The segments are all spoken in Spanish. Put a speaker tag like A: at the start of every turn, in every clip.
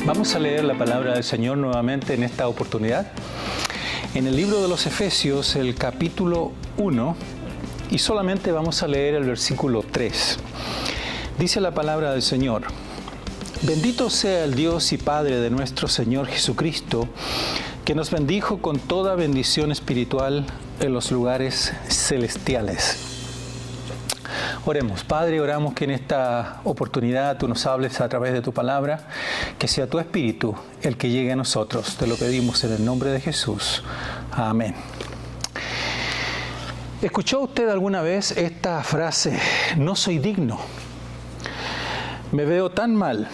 A: Vamos a leer la palabra del Señor nuevamente en esta oportunidad. En el libro de los Efesios, el capítulo 1, y solamente vamos a leer el versículo 3. Dice la palabra del Señor: Bendito sea el Dios y Padre de nuestro Señor Jesucristo, que nos bendijo con toda bendición espiritual en los lugares celestiales. Oremos. Padre, oramos que en esta oportunidad tú nos hables a través de tu palabra, que sea tu Espíritu el que llegue a nosotros. Te lo pedimos en el nombre de Jesús. Amén. ¿Escuchó usted alguna vez esta frase? No soy digno. Me veo tan mal.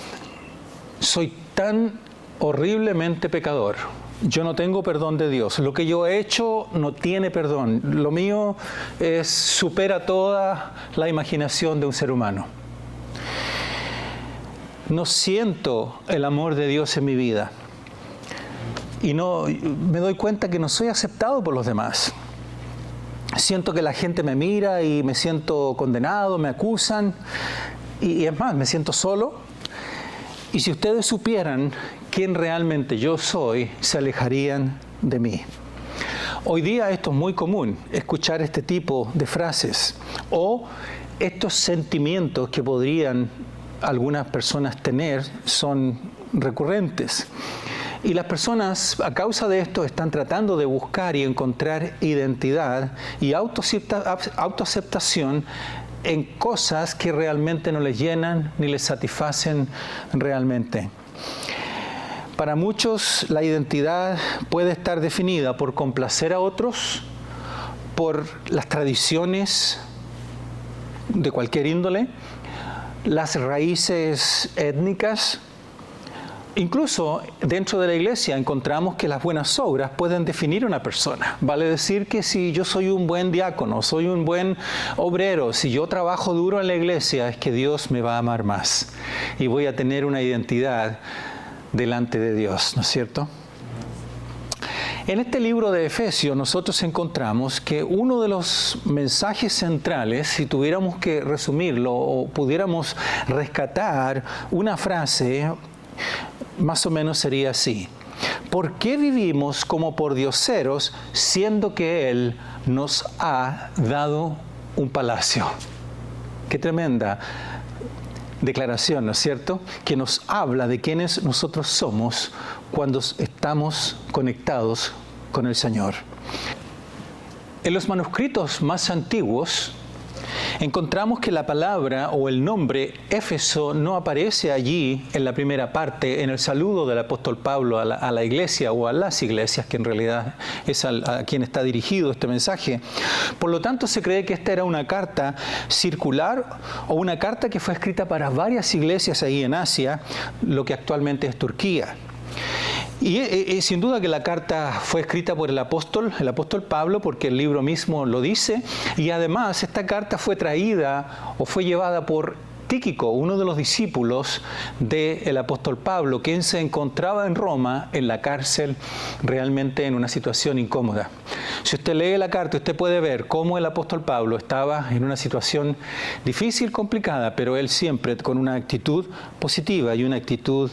A: Soy tan horriblemente pecador. Yo no tengo perdón de Dios. Lo que yo he hecho no tiene perdón. Lo mío supera toda la imaginación de un ser humano. No siento el amor de Dios en mi vida. Y me doy cuenta que no soy aceptado por los demás. Siento que la gente me mira y me siento condenado, me acusan. Y es más, me siento solo. Y si ustedes supieran quién realmente yo soy, se alejarían de mí. Hoy día esto es muy común, escuchar este tipo de frases o estos sentimientos que podrían algunas personas tener son recurrentes. Y las personas, a causa de esto, están tratando de buscar y encontrar identidad y autoaceptación en cosas que realmente no les llenan ni les satisfacen realmente. Para muchos la identidad puede estar definida por complacer a otros, por las tradiciones de cualquier índole, las raíces étnicas. Incluso dentro de la iglesia encontramos que las buenas obras pueden definir a una persona. Vale decir que si yo soy un buen diácono, soy un buen obrero, si yo trabajo duro en la iglesia, es que Dios me va a amar más y voy a tener una identidad delante de Dios, ¿no es cierto? En este libro de Efesios nosotros encontramos que uno de los mensajes centrales, si tuviéramos que resumirlo o pudiéramos rescatar una frase, más o menos sería así: ¿por qué vivimos como pordioseros siendo que Él nos ha dado un palacio? Qué tremenda declaración, ¿no es cierto? Que nos habla de quiénes nosotros somos cuando estamos conectados con el Señor. En los manuscritos más antiguos encontramos que la palabra o el nombre Éfeso no aparece allí en la primera parte, en el saludo del apóstol Pablo a la iglesia o a las iglesias, que en realidad es a quien está dirigido este mensaje. Por lo tanto, se cree que esta era una carta circular o una carta que fue escrita para varias iglesias ahí en Asia, lo que actualmente es Turquía. Y sin duda que la carta fue escrita por el apóstol Pablo, porque el libro mismo lo dice, y además esta carta fue traída o fue llevada por Tíquico, uno de los discípulos del apóstol Pablo, quien se encontraba en Roma, en la cárcel, realmente en una situación incómoda. Si usted lee la carta, usted puede ver cómo el apóstol Pablo estaba en una situación difícil, complicada, pero él siempre con una actitud positiva y una actitud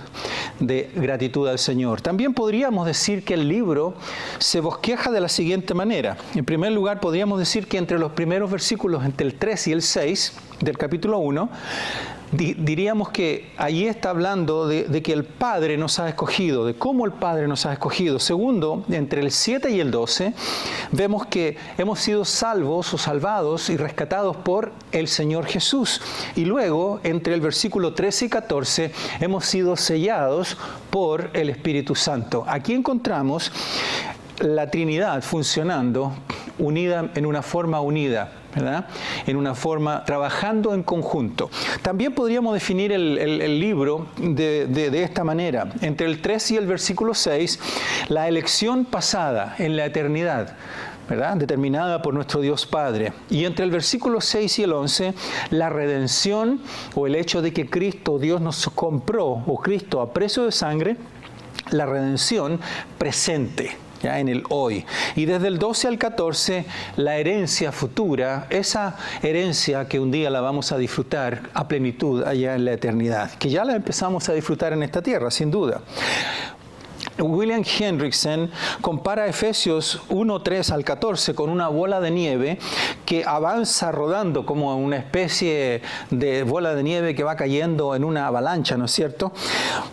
A: de gratitud al Señor. También podríamos decir que el libro se bosqueja de la siguiente manera. En primer lugar, podríamos decir que entre los primeros versículos, entre el 3 y el 6 del capítulo 1, diríamos que allí está hablando de que el Padre nos ha escogido, de cómo el Padre nos ha escogido. Segundo, entre el 7 y el 12, vemos que hemos sido salvos o salvados y rescatados por el Señor Jesús. Y luego, entre el versículo 13 y 14, hemos sido sellados por el Espíritu Santo. Aquí encontramos la Trinidad funcionando unida en una forma unida, ¿verdad? En una forma, trabajando en conjunto. También podríamos definir el libro de esta manera. Entre el 3 y el versículo 6, la elección pasada en la eternidad, ¿verdad? Determinada por nuestro Dios Padre. Y entre el versículo 6 y el 11, la redención o el hecho de que Cristo, Dios nos compró, o Cristo a precio de sangre, la redención presente. ya en el hoy. Y desde el 12 al 14, la herencia futura, esa herencia que un día la vamos a disfrutar a plenitud allá en la eternidad, que ya la empezamos a disfrutar en esta tierra, sin duda. William Hendrickson compara Efesios 1:3 al 14 con una bola de nieve que avanza rodando como una especie de bola de nieve que va cayendo en una avalancha, ¿no es cierto?,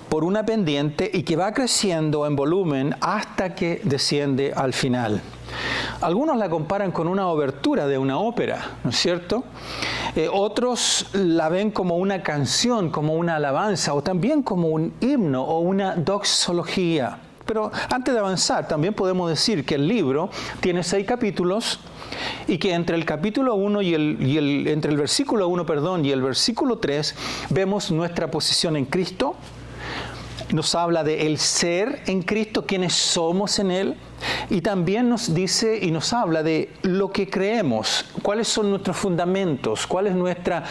A: por una pendiente y que va creciendo en volumen hasta que desciende al final. Algunos la comparan con una obertura de una ópera, ¿no es cierto? Otros la ven como una canción, como una alabanza, o también como un himno o una doxología. Pero antes de avanzar, también podemos decir que el libro tiene 6 capítulos y que entre el capítulo 1 entre el versículo 1, y el versículo 3 vemos nuestra posición en Cristo. Nos habla de el ser en Cristo, quienes somos en Él, y también nos dice y nos habla de lo que creemos, cuáles son nuestros fundamentos, cuál es nuestra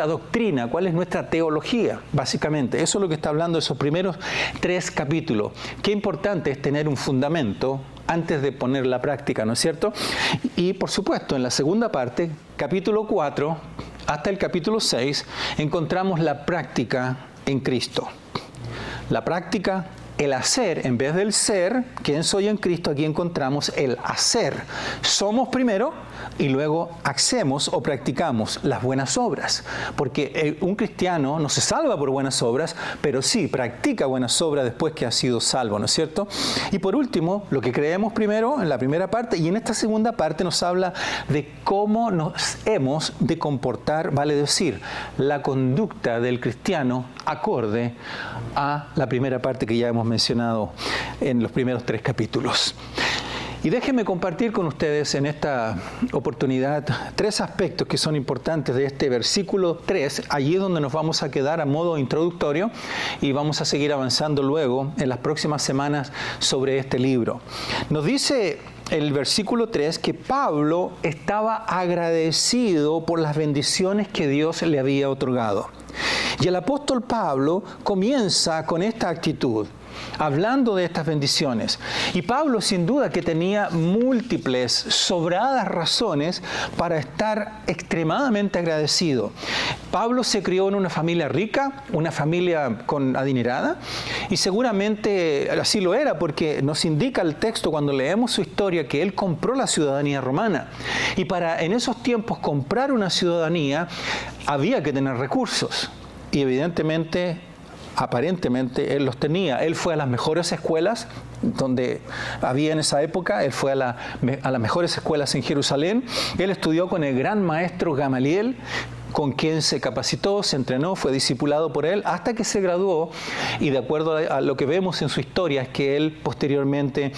A: doctrina, cuál es nuestra teología, básicamente. Eso es lo que está hablando esos primeros 3 capítulos. Qué importante es tener un fundamento antes de poner la práctica, ¿no es cierto? Y por supuesto, en la segunda parte, capítulo 4 hasta el capítulo 6, encontramos la práctica en Cristo. La práctica, el hacer, en vez del ser, ¿quién soy en Cristo? Aquí encontramos el hacer. Somos primero y luego hacemos o practicamos las buenas obras. Porque un cristiano no se salva por buenas obras, pero sí practica buenas obras después que ha sido salvo, ¿no es cierto? Y por último, lo que creemos primero, en la primera parte, y en esta segunda parte nos habla de cómo nos hemos de comportar, vale decir, la conducta del cristiano acorde a la primera parte que ya hemos mencionado en los primeros 3 capítulos. Y déjenme compartir con ustedes en esta oportunidad 3 aspectos que son importantes de este versículo 3, allí es donde nos vamos a quedar a modo introductorio y vamos a seguir avanzando luego en las próximas semanas sobre este libro. Nos dice el versículo 3 que Pablo estaba agradecido por las bendiciones que Dios le había otorgado. Y el apóstol Pablo comienza con esta actitud, hablando de estas bendiciones. Y Pablo sin duda que tenía múltiples, sobradas razones para estar extremadamente agradecido. Pablo se crió en una familia rica, una familia adinerada, y seguramente así lo era porque nos indica el texto cuando leemos su historia que él compró la ciudadanía romana. Y para en esos tiempos comprar una ciudadanía había que tener recursos. Y evidentemente, aparentemente, él los tenía. Él fue a las mejores escuelas donde había en esa época. Él fue a las mejores escuelas en Jerusalén. Él estudió con el gran maestro Gamaliel, con quien se capacitó, se entrenó, fue discipulado por él, hasta que se graduó. Y de acuerdo a lo que vemos en su historia, es que él posteriormente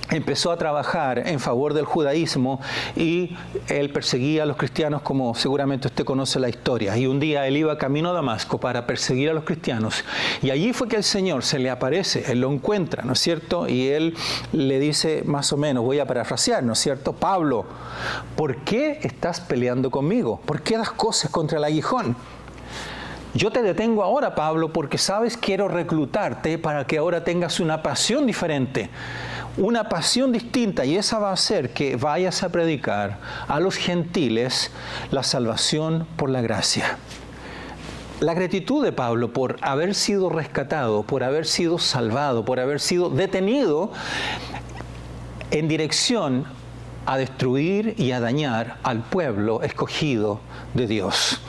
A: empezó a trabajar en favor del judaísmo y él perseguía a los cristianos, como seguramente usted conoce la historia. Y un día él iba camino a Damasco para perseguir a los cristianos. Y allí fue que el Señor se le aparece, él lo encuentra, ¿no es cierto? Y él le dice más o menos, voy a parafrasear, ¿no es cierto? Pablo, ¿por qué estás peleando conmigo? ¿Por qué das cosas contra el aguijón? Yo te detengo ahora, Pablo, porque sabes, quiero reclutarte para que ahora tengas una pasión diferente. Una pasión distinta, y esa va a ser que vayas a predicar a los gentiles la salvación por la gracia. La gratitud de Pablo por haber sido rescatado, por haber sido salvado, por haber sido detenido en dirección a destruir y a dañar al pueblo escogido de Dios.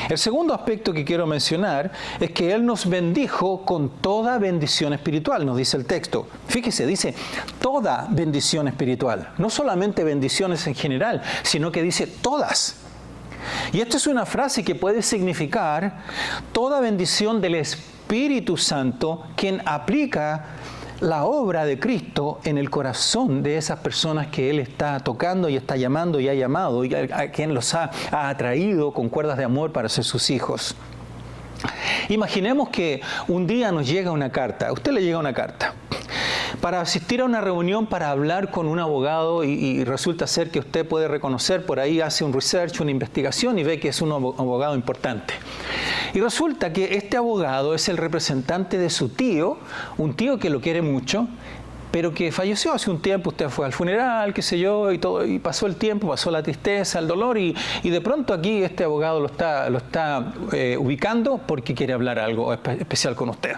A: El segundo aspecto que quiero mencionar es que Él nos bendijo con toda bendición espiritual, nos dice el texto. Fíjese, dice toda bendición espiritual. No solamente bendiciones en general, sino que dice todas. Y esta es una frase que puede significar toda bendición del Espíritu Santo, quien aplica la obra de Cristo en el corazón de esas personas que Él está tocando y está llamando y ha llamado, y a quien los ha atraído con cuerdas de amor para ser sus hijos. Imaginemos que un día nos llega una carta, a usted le llega una carta, para asistir a una reunión para hablar con un abogado y resulta ser que usted puede reconocer, por ahí hace un research, una investigación y ve que es un abogado importante. Y resulta que este abogado es el representante de su tío, un tío que lo quiere mucho, pero que falleció hace un tiempo. Usted fue al funeral, qué sé yo, y todo, y pasó el tiempo, pasó la tristeza, el dolor, y de pronto aquí este abogado lo está ubicando porque quiere hablar algo especial con usted.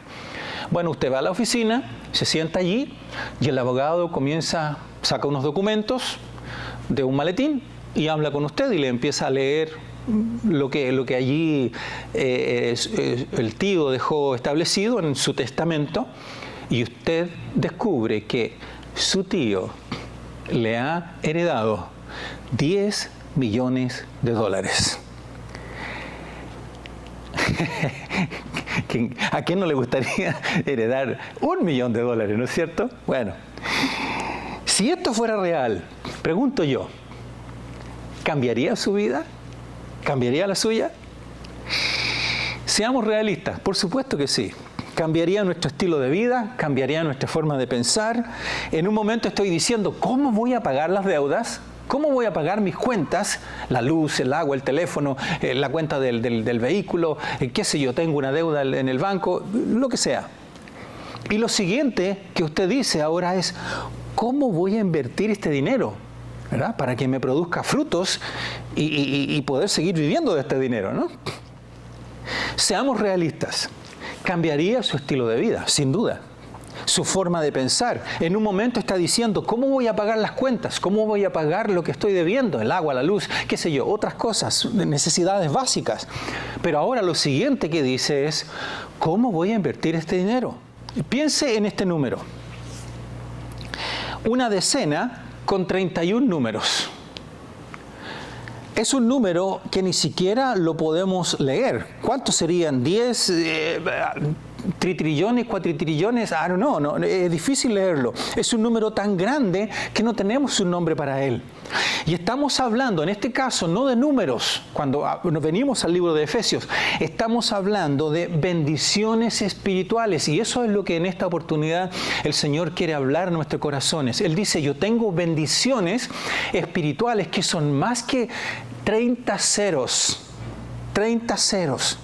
A: Bueno, usted va a la oficina, se sienta allí, y el abogado saca unos documentos de un maletín y habla con usted y le empieza a leer lo que allí el tío dejó establecido en su testamento, y usted descubre que su tío le ha heredado $10 millones. ¿A quién no le gustaría heredar $1 millón, no es cierto? Bueno, si esto fuera real, pregunto yo, ¿cambiaría su vida? ¿Cambiaría la suya? Seamos realistas, por supuesto que sí. Cambiaría nuestro estilo de vida, cambiaría nuestra forma de pensar. En un momento estoy diciendo, ¿cómo voy a pagar las deudas? ¿Cómo voy a pagar mis cuentas? La luz, el agua, el teléfono, la cuenta del vehículo, qué sé yo, tengo una deuda en el banco, lo que sea. Y lo siguiente que usted dice ahora es, ¿cómo voy a invertir este dinero? ¿Verdad? Para que me produzca frutos y poder seguir viviendo de este dinero, ¿no? Seamos realistas. Cambiaría su estilo de vida, sin duda. Su forma de pensar. En un momento está diciendo, ¿cómo voy a pagar las cuentas? ¿Cómo voy a pagar lo que estoy debiendo? El agua, la luz, qué sé yo, otras cosas, necesidades básicas. Pero ahora lo siguiente que dice es, ¿cómo voy a invertir este dinero? Piense en este número. Una decena con 31 números. Es un número que ni siquiera lo podemos leer. ¿Cuántos serían? ¿10 tritrillones, cuatritrillones? No, es difícil leerlo. Es un número tan grande que no tenemos un nombre para él. Y estamos hablando, en este caso, no de números. Cuando nos venimos al libro de Efesios, estamos hablando de bendiciones espirituales. Y eso es lo que en esta oportunidad el Señor quiere hablar en nuestros corazones. Él dice, yo tengo bendiciones espirituales que son más que 30 ceros. 30 ceros.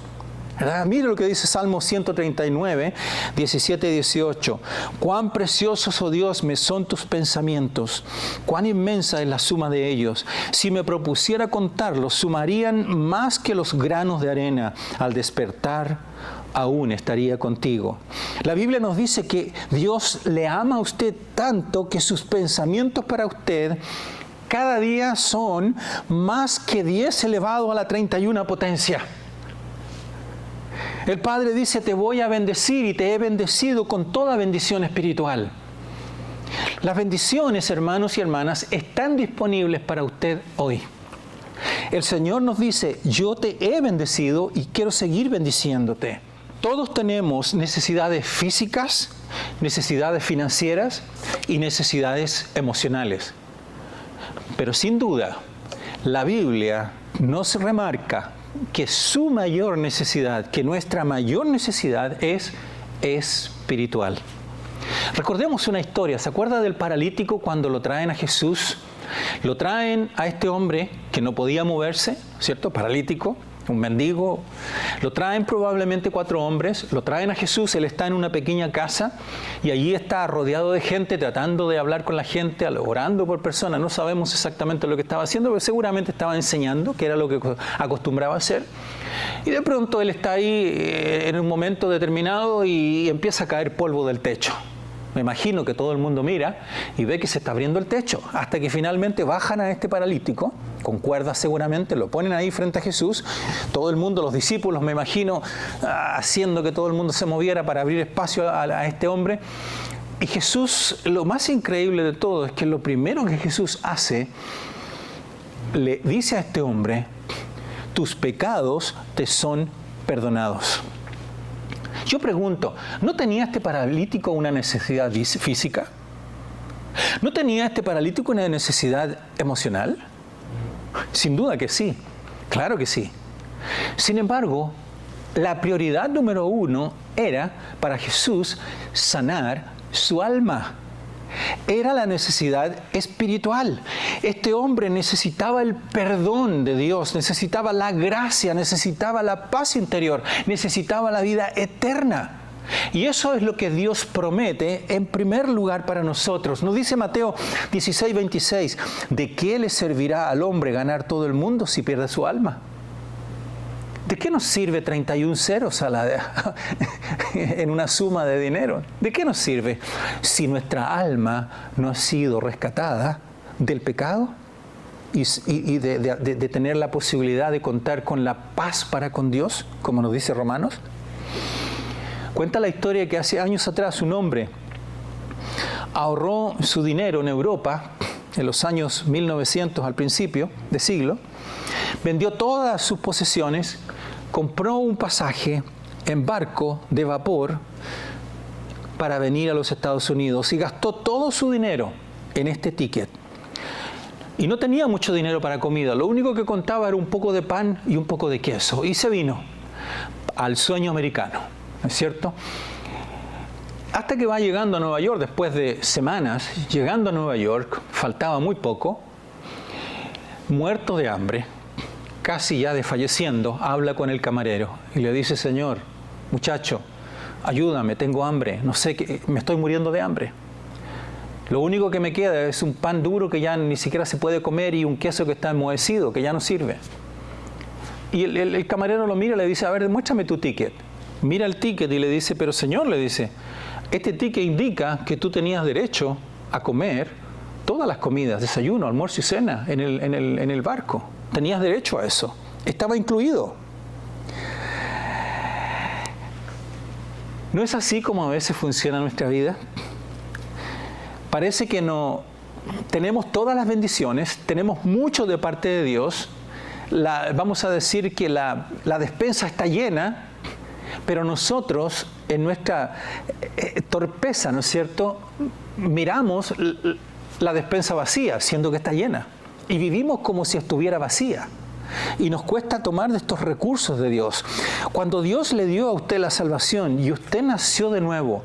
A: ¿Verdad? Mire lo que dice Salmo 139, 17 y 18. Cuán preciosos, oh Dios, me son tus pensamientos, cuán inmensa es la suma de ellos. Si me propusiera contarlos, sumarían más que los granos de arena. Al despertar, aún estaría contigo. La Biblia nos dice que Dios le ama a usted tanto que sus pensamientos para usted cada día son más que 10 elevado a la 31 potencia. El Padre dice, te voy a bendecir y te he bendecido con toda bendición espiritual. Las bendiciones, hermanos y hermanas, están disponibles para usted hoy. El Señor nos dice, yo te he bendecido y quiero seguir bendiciéndote. Todos tenemos necesidades físicas, necesidades financieras y necesidades emocionales. Pero sin duda, la Biblia nos remarca que su mayor necesidad, que nuestra mayor necesidad es espiritual. Recordemos una historia. ¿Se acuerda del paralítico cuando lo traen a Jesús? Lo traen a este hombre que no podía moverse, ¿cierto? Paralítico, un mendigo. Lo traen probablemente 4 hombres, lo traen a Jesús, él está en una pequeña casa y allí está rodeado de gente tratando de hablar con la gente, orando por personas. No sabemos exactamente lo que estaba haciendo, pero seguramente estaba enseñando, que era lo que acostumbraba a hacer. Y de pronto él está ahí en un momento determinado y empieza a caer polvo del techo. Me imagino que todo el mundo mira y ve que se está abriendo el techo, hasta que finalmente bajan a este paralítico, con cuerdas seguramente, lo ponen ahí frente a Jesús. Todo el mundo, los discípulos, me imagino, haciendo que todo el mundo se moviera para abrir espacio a este hombre. Y Jesús, lo más increíble de todo es que lo primero que Jesús hace, le dice a este hombre, tus pecados te son perdonados. Yo pregunto, ¿no tenía este paralítico una necesidad física? ¿No tenía este paralítico una necesidad emocional? Sin duda que sí, claro que sí. Sin embargo, la prioridad número 1 era para Jesús sanar su alma. Era la necesidad espiritual. Este hombre necesitaba el perdón de Dios, necesitaba la gracia, necesitaba la paz interior, necesitaba la vida eterna. Y eso es lo que Dios promete en primer lugar para nosotros. Nos dice Mateo 16:26, ¿de qué le servirá al hombre ganar todo el mundo si pierde su alma? ¿De qué nos sirve 31 ceros en una suma de dinero? ¿De qué nos sirve si nuestra alma no ha sido rescatada del pecado y de tener la posibilidad de contar con la paz para con Dios, como nos dice Romanos? Cuenta la historia que hace años atrás un hombre ahorró su dinero en Europa, en los años 1900 al principio de siglo, vendió todas sus posesiones, compró un pasaje en barco de vapor para venir a los Estados Unidos y gastó todo su dinero en este ticket. Y no tenía mucho dinero para comida, lo único que contaba era un poco de pan y un poco de queso. Y se vino al sueño americano, ¿no es cierto? Hasta que va llegando a Nueva York, después de semanas, llegando a Nueva York, faltaba muy poco, muerto de hambre, casi ya desfalleciendo, habla con el camarero y le dice: Señor, muchacho, ayúdame, tengo hambre, no sé qué, me estoy muriendo de hambre. Lo único que me queda es un pan duro que ya ni siquiera se puede comer y un queso que está enmohecido, que ya no sirve. Y el camarero lo mira y le dice: a ver, muéstrame tu ticket. Mira el ticket y le dice: pero señor, le dice, este ticket indica que tú tenías derecho a comer todas las comidas, desayuno, almuerzo y cena en el barco. Tenías derecho a eso. Estaba incluido. ¿No es así como a veces funciona nuestra vida? Parece que no tenemos todas las bendiciones, tenemos mucho de parte de Dios, vamos a decir que la despensa está llena, pero nosotros en nuestra torpeza, ¿no es cierto?, miramos la despensa vacía, siendo que está llena, y vivimos como si estuviera vacía. Y nos cuesta tomar de estos recursos de Dios. Cuando Dios le dio a usted la salvación y usted nació de nuevo,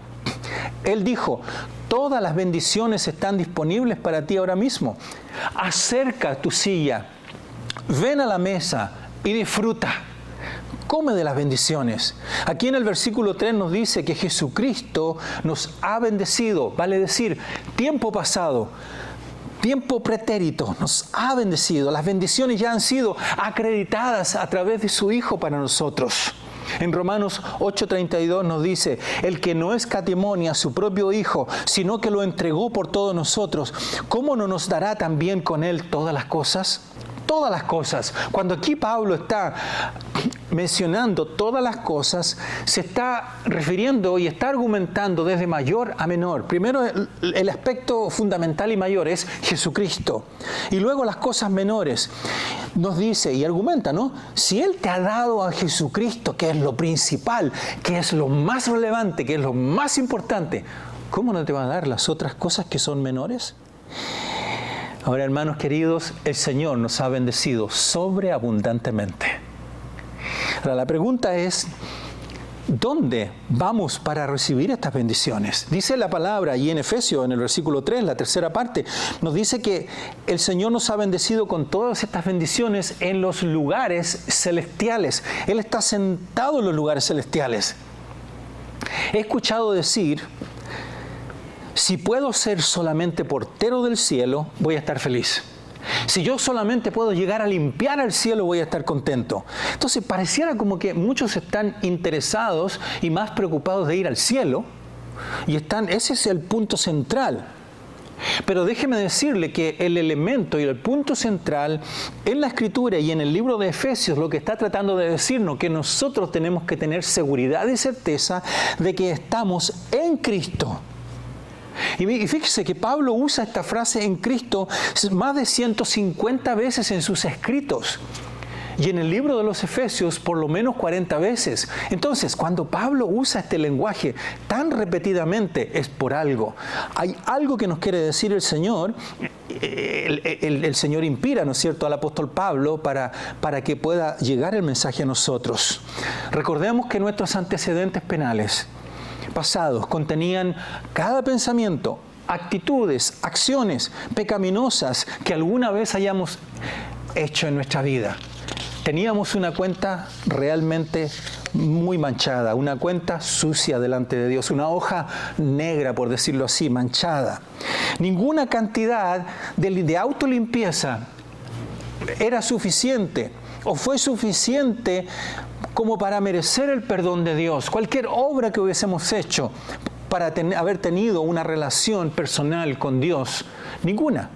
A: Él dijo: todas las bendiciones están disponibles para ti ahora mismo. Acerca tu silla, ven a la mesa y disfruta. Come de las bendiciones. Aquí en el versículo 3 nos dice que Jesucristo nos ha bendecido, vale decir, tiempo pasado, tiempo pretérito, nos ha bendecido. Las bendiciones ya han sido acreditadas a través de su Hijo para nosotros. En Romanos 8:32 nos dice: el que no escatimó a su propio Hijo, sino que lo entregó por todos nosotros, ¿cómo no nos dará también con Él todas las cosas? Todas las cosas. Cuando aquí Pablo está mencionando todas las cosas, se está refiriendo y está argumentando desde mayor a menor. Primero, el aspecto fundamental y mayor es Jesucristo. Y luego las cosas menores. Nos dice y argumenta, ¿no? Si Él te ha dado a Jesucristo, que es lo principal, que es lo más relevante, que es lo más importante, ¿cómo no te va a dar las otras cosas que son menores? Ahora, hermanos queridos, el Señor nos ha bendecido sobreabundantemente. Ahora, la pregunta es: ¿dónde vamos para recibir estas bendiciones? Dice la palabra, y en Efesios, en el versículo 3, la tercera parte, nos dice que el Señor nos ha bendecido con todas estas bendiciones en los lugares celestiales. Él está sentado en los lugares celestiales. He escuchado decir: si puedo ser solamente portero del cielo, voy a estar feliz. Si yo solamente puedo llegar a limpiar el cielo, voy a estar contento. Entonces, pareciera como que muchos están interesados y más preocupados de ir al cielo, y ese es el punto central. Pero déjeme decirle que el elemento y el punto central en la Escritura y en el libro de Efesios, lo que está tratando de decirnos, que nosotros tenemos que tener seguridad y certeza de que estamos en Cristo. Y fíjese que Pablo usa esta frase en Cristo más de 150 veces en sus escritos. Y en el libro de los Efesios por lo menos 40 veces. Entonces, cuando Pablo usa este lenguaje tan repetidamente, es por algo. Hay algo que nos quiere decir el Señor. El Señor inspira, ¿no es cierto?, al apóstol Pablo para que pueda llegar el mensaje a nosotros. Recordemos que nuestros antecedentes penales pasados contenían cada pensamiento, actitudes, acciones pecaminosas que alguna vez hayamos hecho en nuestra vida. Teníamos una cuenta realmente muy manchada, una cuenta sucia delante de Dios, una hoja negra, por decirlo así, manchada. Ninguna cantidad de autolimpieza era suficiente o fue suficiente como para merecer el perdón de Dios. Cualquier obra que hubiésemos hecho para haber tenido una relación personal con Dios, ninguna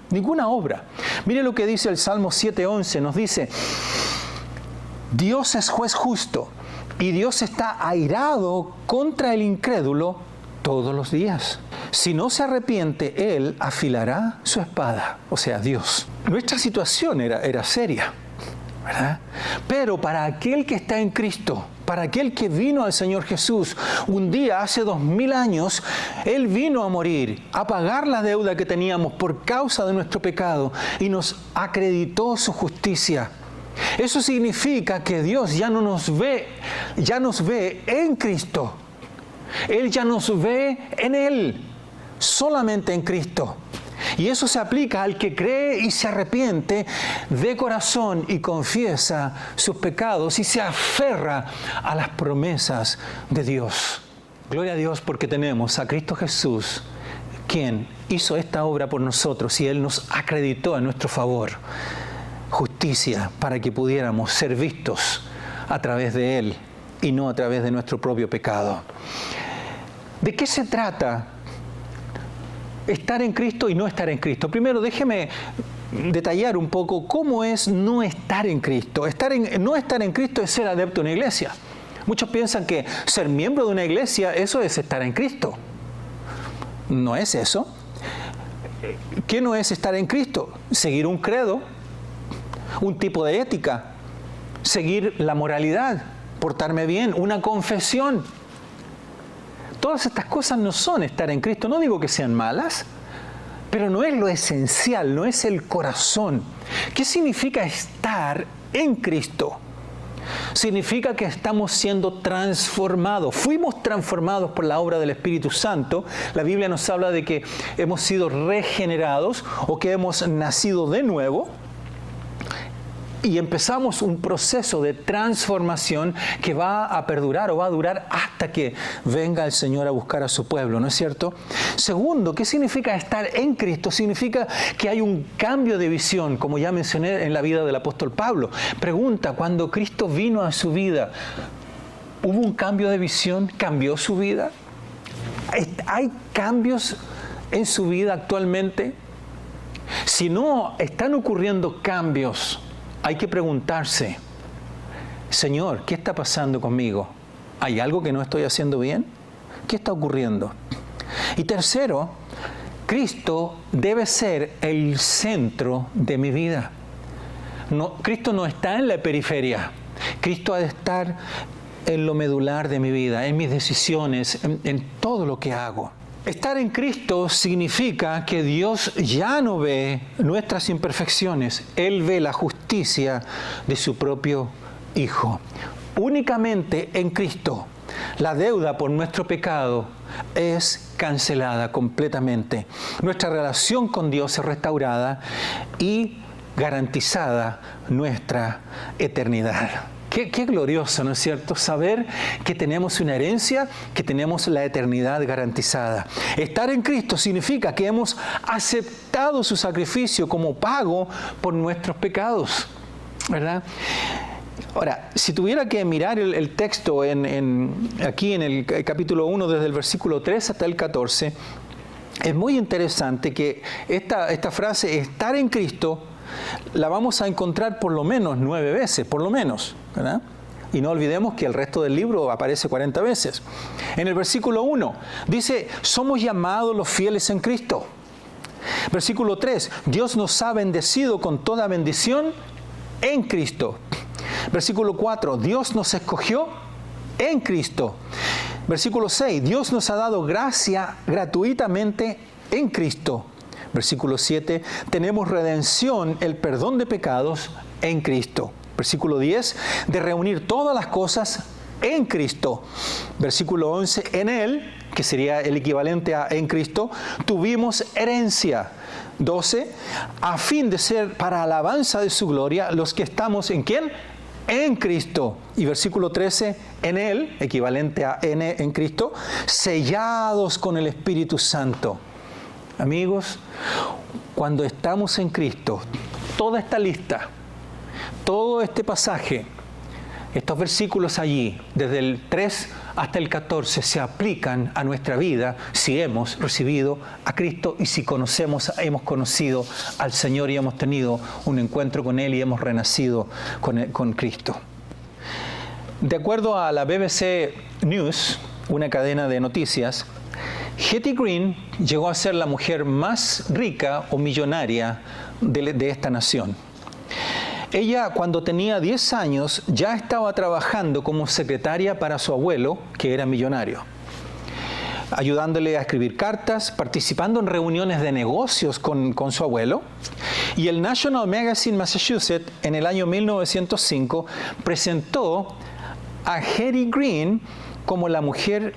A: obra. Mire lo que dice el Salmo 7:11, nos dice: Dios es juez justo y Dios está airado contra el incrédulo todos los días. Si no se arrepiente, Él afilará su espada, o sea, Dios. Nuestra situación era seria, ¿verdad? Pero para aquel que está en Cristo, para aquel que vino al Señor Jesús, un día hace 2000 años, Él vino a morir, a pagar la deuda que teníamos por causa de nuestro pecado y nos acreditó su justicia. Eso significa que Dios ya nos ve en Cristo. Él ya nos ve en Él, solamente en Cristo. Y eso se aplica al que cree y se arrepiente de corazón y confiesa sus pecados y se aferra a las promesas de Dios. Gloria a Dios porque tenemos a Cristo Jesús, quien hizo esta obra por nosotros y Él nos acreditó a nuestro favor justicia para que pudiéramos ser vistos a través de Él y no a través de nuestro propio pecado. ¿De qué se trata estar en Cristo y no estar en Cristo? Primero, déjeme detallar un poco cómo es no estar en Cristo. No estar en Cristo es ser adepto a una iglesia. Muchos piensan que ser miembro de una iglesia, eso es estar en Cristo. No es eso. ¿Qué no es estar en Cristo? Seguir un credo, un tipo de ética, seguir la moralidad, portarme bien, una confesión. Todas estas cosas no son estar en Cristo. No digo que sean malas, pero no es lo esencial, no es el corazón. ¿Qué significa estar en Cristo? Significa que estamos siendo transformados. Fuimos transformados por la obra del Espíritu Santo. La Biblia nos habla de que hemos sido regenerados o que hemos nacido de nuevo. Y empezamos un proceso de transformación que va a perdurar o va a durar hasta que venga el Señor a buscar a su pueblo, ¿no es cierto? Segundo, ¿qué significa estar en Cristo? Significa que hay un cambio de visión, como ya mencioné en la vida del apóstol Pablo. Pregunta, cuando Cristo vino a su vida, ¿hubo un cambio de visión? ¿Cambió su vida? ¿Hay cambios en su vida actualmente? Si no están ocurriendo cambios, hay que preguntarse: Señor, ¿qué está pasando conmigo? ¿Hay algo que no estoy haciendo bien? ¿Qué está ocurriendo? Y tercero, Cristo debe ser el centro de mi vida. Cristo no está en la periferia. Cristo ha de estar en lo medular de mi vida, en mis decisiones, en todo lo que hago. Estar en Cristo significa que Dios ya no ve nuestras imperfecciones. Él ve la justicia de su propio Hijo. Únicamente en Cristo la deuda por nuestro pecado es cancelada completamente. Nuestra relación con Dios es restaurada y garantizada nuestra eternidad. Qué glorioso, ¿no es cierto? Saber que tenemos una herencia, que tenemos la eternidad garantizada. Estar en Cristo significa que hemos aceptado su sacrificio como pago por nuestros pecados, ¿verdad? Ahora, si tuviera que mirar el texto aquí en el capítulo 1, desde el versículo 3 hasta el 14, es muy interesante que esta frase, estar en Cristo, la vamos a encontrar por lo menos 9 veces, por lo menos, ¿verdad? Y no olvidemos que el resto del libro aparece 40 veces. En el versículo 1 dice: somos llamados los fieles en Cristo. Versículo 3, Dios nos ha bendecido con toda bendición en Cristo. Versículo 4, Dios nos escogió en Cristo. Versículo 6, Dios nos ha dado gracia gratuitamente en Cristo. Versículo 7, tenemos redención, el perdón de pecados en Cristo. Versículo 10, de reunir todas las cosas en Cristo. Versículo 11, en Él, que sería el equivalente a en Cristo, tuvimos herencia. 12, a fin de ser para alabanza de su gloria los que estamos ¿en quién? en Cristo. Y versículo 13, en Él, equivalente a en Cristo, sellados con el Espíritu Santo. Amigos, cuando estamos en Cristo, toda esta lista, todo este pasaje, estos versículos allí, desde el 3 hasta el 14, se aplican a nuestra vida si hemos recibido a Cristo y si hemos conocido al Señor y hemos tenido un encuentro con Él y hemos renacido con Cristo. De acuerdo a la BBC News, una cadena de noticias, Hetty Green llegó a ser la mujer más rica o millonaria de esta nación. Ella, cuando tenía 10 años, ya estaba trabajando como secretaria para su abuelo, que era millonario, ayudándole a escribir cartas, participando en reuniones de negocios con su abuelo. Y el National Magazine Massachusetts, en el año 1905, presentó a Hetty Green como la mujer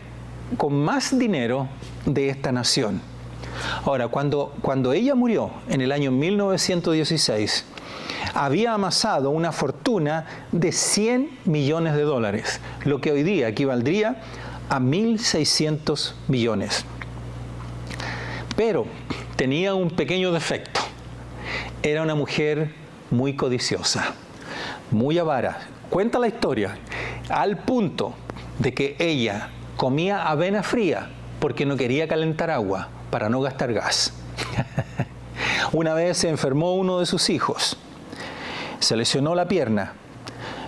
A: con más dinero de esta nación. Ahora, cuando ella murió en el año 1916, había amasado una fortuna de $100 millones, lo que hoy día equivaldría a 1.600 millones. Pero tenía un pequeño defecto. Era una mujer muy codiciosa, muy avara. Cuenta la historia, al punto de que ella comía avena fría porque no quería calentar agua para no gastar gas. Una vez se enfermó uno de sus hijos, se lesionó la pierna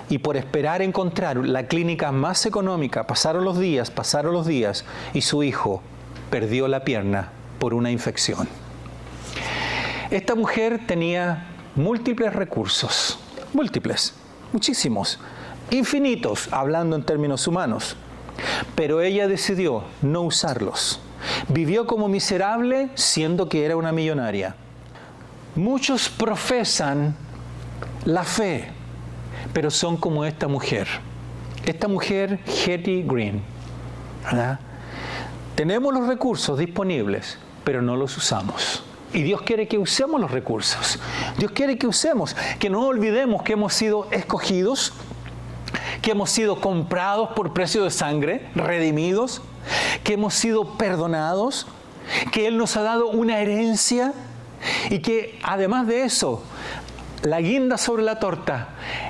A: y por esperar encontrar la clínica más económica, pasaron los días y su hijo perdió la pierna por una infección. Esta mujer tenía múltiples recursos, muchísimos, infinitos, hablando en términos humanos, pero ella decidió no usarlos. Vivió como miserable siendo que era una millonaria. Muchos profesan la fe, pero son como esta mujer, Hetty Green, ¿verdad? Tenemos los recursos disponibles, pero no los usamos. Y Dios quiere que usemos los recursos. Dios quiere que no olvidemos que hemos sido escogidos, que hemos sido comprados por precio de sangre, redimidos, que hemos sido perdonados, que Él nos ha dado una herencia y que además de eso, la guinda sobre la torta,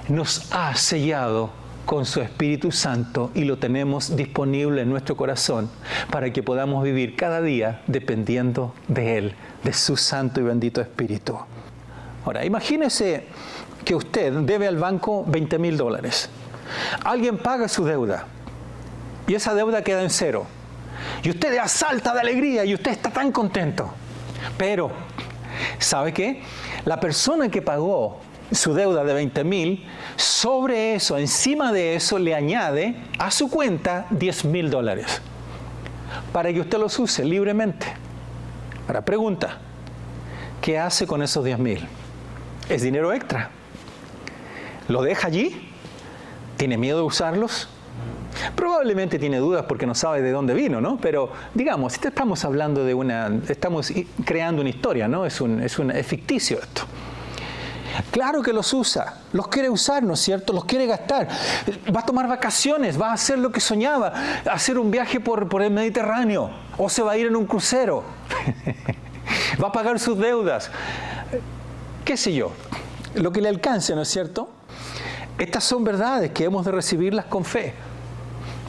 A: nos ha sellado con su Espíritu Santo y lo tenemos disponible en nuestro corazón para que podamos vivir cada día dependiendo de Él, de su Santo y bendito Espíritu. Ahora, imagínese que usted debe al banco $20,000. Alguien paga su deuda y esa deuda queda en cero. Y usted salta de alegría y usted está tan contento. Pero, ¿sabe qué? La persona que pagó su deuda de $20,000, sobre eso, encima de eso, le añade a su cuenta $10,000 para que usted los use libremente. Ahora, pregunta, ¿qué hace con esos $10,000? ¿Es dinero extra? ¿Lo deja allí? ¿Tiene miedo de usarlos? Probablemente tiene dudas porque no sabe de dónde vino, ¿no? Pero digamos, estamos hablando estamos creando una historia, ¿no? Es ficticio esto. Claro que los usa, los quiere usar, ¿no es cierto? Los quiere gastar. Va a tomar vacaciones, va a hacer lo que soñaba, hacer un viaje por el Mediterráneo, o se va a ir en un crucero. Va a pagar sus deudas. ¿Qué sé yo? Lo que le alcance, ¿no es cierto? Estas son verdades que hemos de recibirlas con fe,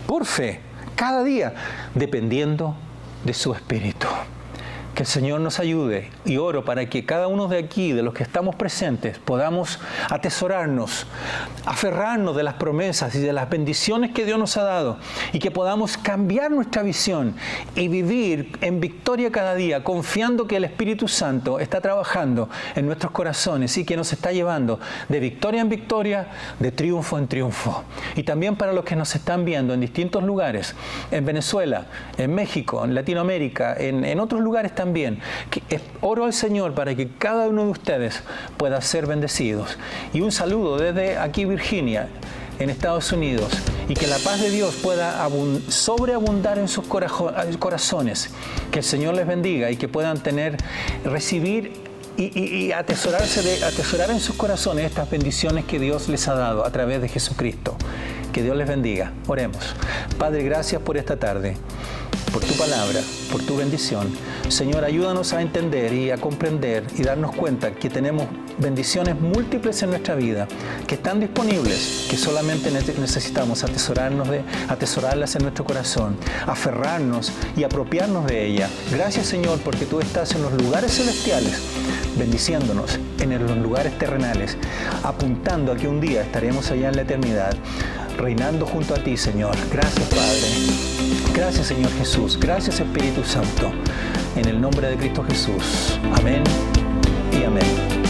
A: por fe, cada día, dependiendo de su Espíritu. Que el Señor nos ayude y oro para que cada uno de aquí, de los que estamos presentes, podamos atesorarnos, aferrarnos de las promesas y de las bendiciones que Dios nos ha dado y que podamos cambiar nuestra visión y vivir en victoria cada día, confiando que el Espíritu Santo está trabajando en nuestros corazones y que nos está llevando de victoria en victoria, de triunfo en triunfo. Y también para los que nos están viendo en distintos lugares, en Venezuela, en México, en Latinoamérica, en otros lugares también, oro al Señor para que cada uno de ustedes pueda ser bendecidos. Y un saludo desde aquí Virginia, en Estados Unidos, y que la paz de Dios pueda sobreabundar en sus corazones. Que el Señor les bendiga y que puedan recibir y atesorar en sus corazones estas bendiciones que Dios les ha dado a través de Jesucristo. Que Dios les bendiga. Oremos. Padre, gracias por esta tarde, por tu palabra, por tu bendición. Señor, ayúdanos a entender y a comprender y darnos cuenta que tenemos bendiciones múltiples en nuestra vida, que están disponibles, que solamente necesitamos atesorarlas en nuestro corazón, aferrarnos y apropiarnos de ellas. Gracias, Señor, porque tú estás en los lugares celestiales, bendiciéndonos en los lugares terrenales, apuntando a que un día estaremos allá en la eternidad, reinando junto a ti, Señor. Gracias, Padre. Gracias, Señor Jesús. Gracias, Espíritu Santo. En el nombre de Cristo Jesús. Amén y amén.